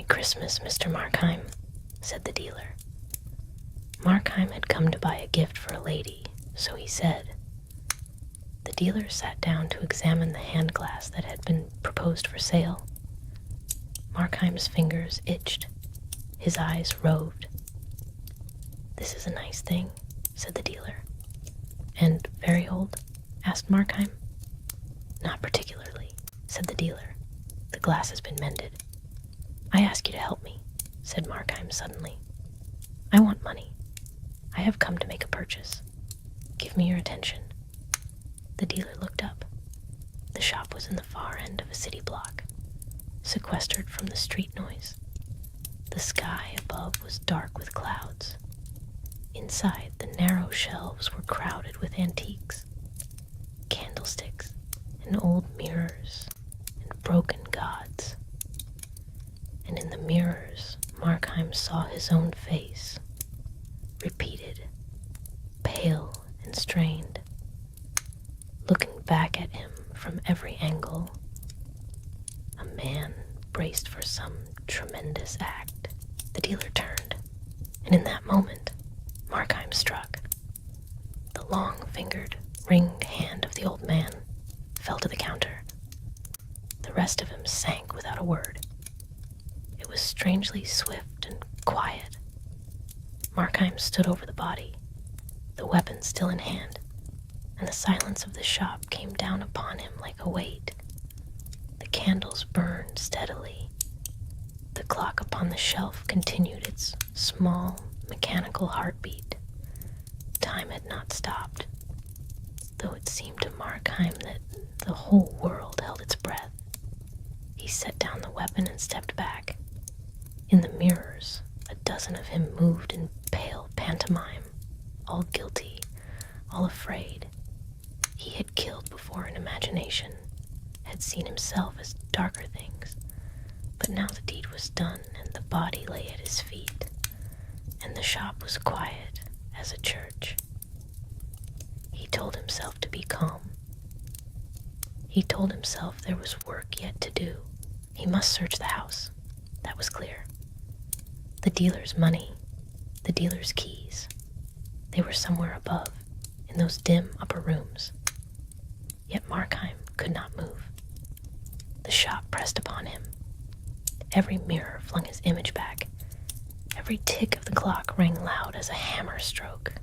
Christmas, Mr. Markheim, said the dealer. Markheim had come to buy a gift for a lady, so he said. The dealer sat down to examine the hand glass that had been proposed for sale. Markheim's fingers itched. His eyes roved. "This is a nice thing," said the dealer. "And very old?" asked Markheim. "Not particularly," said the dealer. "The glass has been mended." "I ask you to help me," said Markheim suddenly. "I want money. I have come to make a purchase. Give me your attention." The dealer looked up. The shop was in the far end of a city block, sequestered from the street noise. The sky above was dark with clouds. Inside, the narrow shelves were crowded with antiques, candlesticks, and old mirrors, and broken gods. And in the mirrors, Markheim saw his own face, repeated, pale and strained. Looking back at him from every angle, a man braced for some tremendous act. The dealer turned, and in that moment, Markheim struck. The long-fingered, ringed hand of the old man fell to the counter. The rest of him sank without a word. It was strangely swift and quiet. Markheim stood over the body, the weapon still in hand, and the silence of the shop came down upon him like a weight. The candles burned steadily. The clock upon the shelf continued its small, mechanical heartbeat. Time had not stopped, though it seemed to Markheim that the whole world held its breath. He set down the weapon and stepped back. In the mirrors, a dozen of him moved in pale pantomime, all guilty, all afraid. He had killed before in imagination, had seen himself as darker things, but now the deed was done and the body lay at his feet, and the shop was quiet as a church. He told himself to be calm. He told himself there was work yet to do. He must search the house. That was clear. The dealer's money, the dealer's keys, they were somewhere above, in those dim upper rooms. Yet Markheim could not move. The shop pressed upon him. Every mirror flung his image back. Every tick of the clock rang loud as a hammer stroke.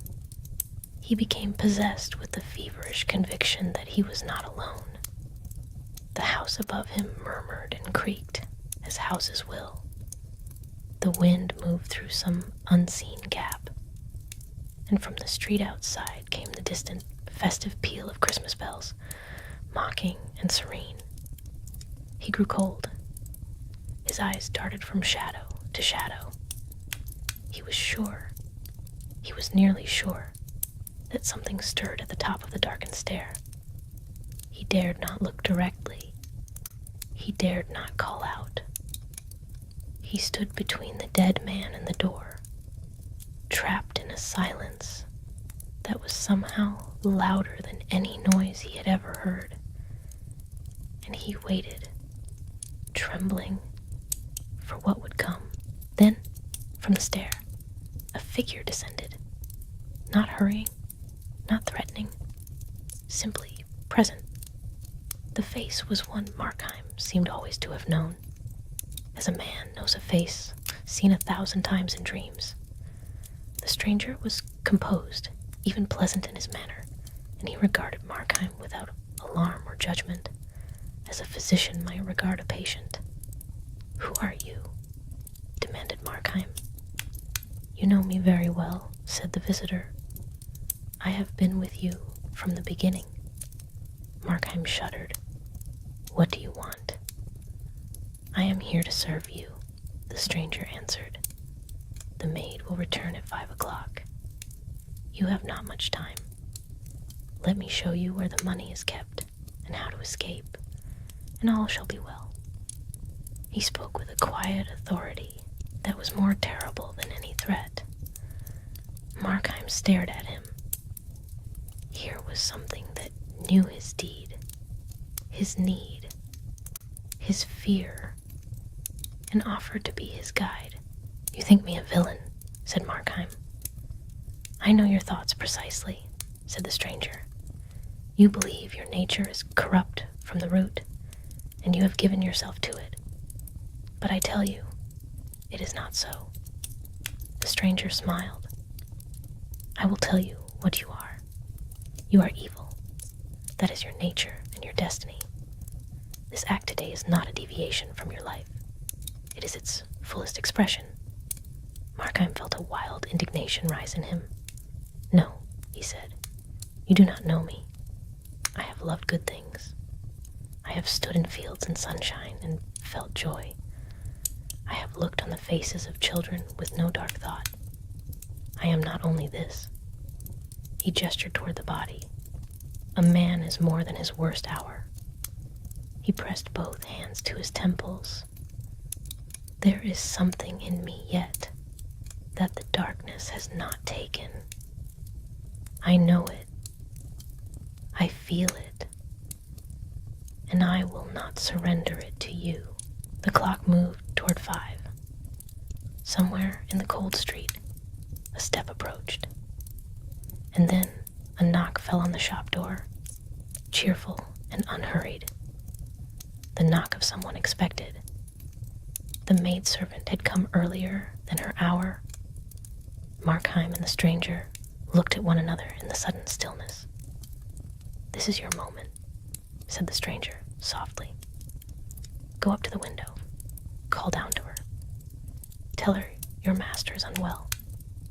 He became possessed with the feverish conviction that he was not alone. The house above him murmured and creaked, as houses will. The wind moved through some unseen gap, and from the street outside came the distant, festive peal of Christmas bells, mocking and serene. He grew cold. His eyes darted from shadow to shadow. He was sure, he was nearly sure, that something stirred at the top of the darkened stair. He dared not look directly. He dared not call out. He stood between the dead man and the door, trapped in a silence that was somehow louder than any noise he had ever heard. And he waited, trembling, for what would come. Then, from the stair, a figure descended, not hurrying, not threatening, simply present. The face was one Markheim seemed always to have known, as a man knows a face seen 1,000 times in dreams. The stranger was composed, even pleasant in his manner, and he regarded Markheim without alarm or judgment, as a physician might regard a patient. "Who are you?" demanded Markheim. "You know me very well," said the visitor. "I have been with you from the beginning." Markheim shuddered. "What do you want?" "I am here to serve you," the stranger answered. "The maid will return at 5 o'clock. You have not much time. Let me show you where the money is kept and how to escape, and all shall be well." He spoke with a quiet authority that was more terrible than any threat. Markheim stared at him. Here was something that knew his deed, his need, his fear, and offered to be his guide. "You think me a villain," said Markheim. "I know your thoughts precisely," said the stranger. "You believe your nature is corrupt from the root, and you have given yourself to it. But I tell you, it is not so." The stranger smiled. "I will tell you what you are. You are evil. That is your nature and your destiny. This act today is not a deviation from your life. It is its fullest expression." Markheim felt a wild indignation rise in him. "No," he said, "you do not know me. I have loved good things. I have stood in fields in sunshine and felt joy. I have looked on the faces of children with no dark thought. I am not only this." He gestured toward the body. "A man is more than his worst hour." He pressed both hands to his temples. "There is something in me yet that the darkness has not taken. I know it. I feel it. And I will not surrender it to you." The clock moved toward 5. Somewhere in the cold street, a step approached. And then a knock fell on the shop door, cheerful and unhurried. The knock of someone expected. The maidservant had come earlier than her hour. Markheim and the stranger looked at one another in the sudden stillness. "This is your moment," said the stranger softly. "Go up to the window. Call down to her. Tell her your master is unwell,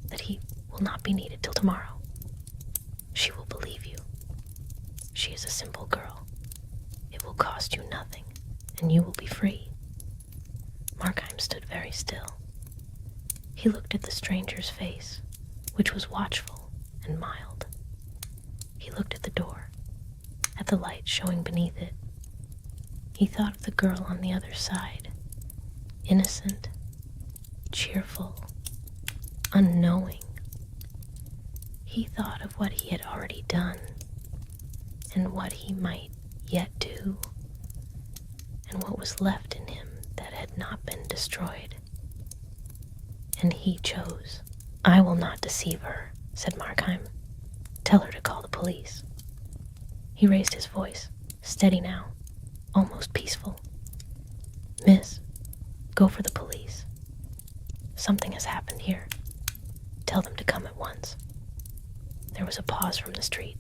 that he will not be needed till tomorrow. She will believe you. She is a simple girl. It will cost you nothing, and you will be free." Markheim stood very still. He looked at the stranger's face, which was watchful and mild. He looked at the door, at the light showing beneath it. He thought of the girl on the other side, innocent, cheerful, unknowing. He thought of what he had already done, and what he might yet do, and what was left in him that had not been destroyed. And he chose. "I will not deceive her," said Markheim. "Tell her to call the police." He raised his voice, steady now, almost peaceful. "Miss, go for the police. Something has happened here. Tell them to come at once." There was a pause from the street,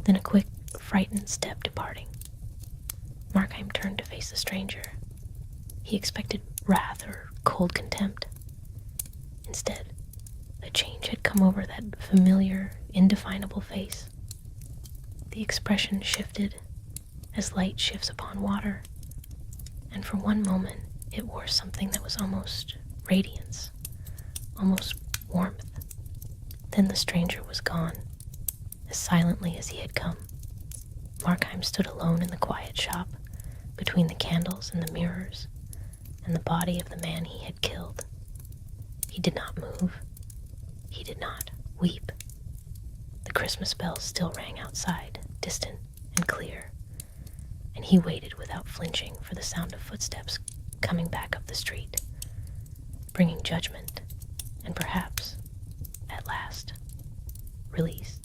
then a quick, frightened step departing. Markheim turned to face the stranger. He expected wrath or cold contempt. Instead, a change had come over that familiar, indefinable face. The expression shifted as light shifts upon water, and for one moment it wore something that was almost radiance, almost warmth. Then the stranger was gone, as silently as he had come. Markheim stood alone in the quiet shop, between the candles and the mirrors, and the body of the man he had killed. He did not move. He did not weep. The Christmas bells still rang outside, distant and clear, and he waited without flinching for the sound of footsteps coming back up the street, bringing judgment and perhaps, at last, release.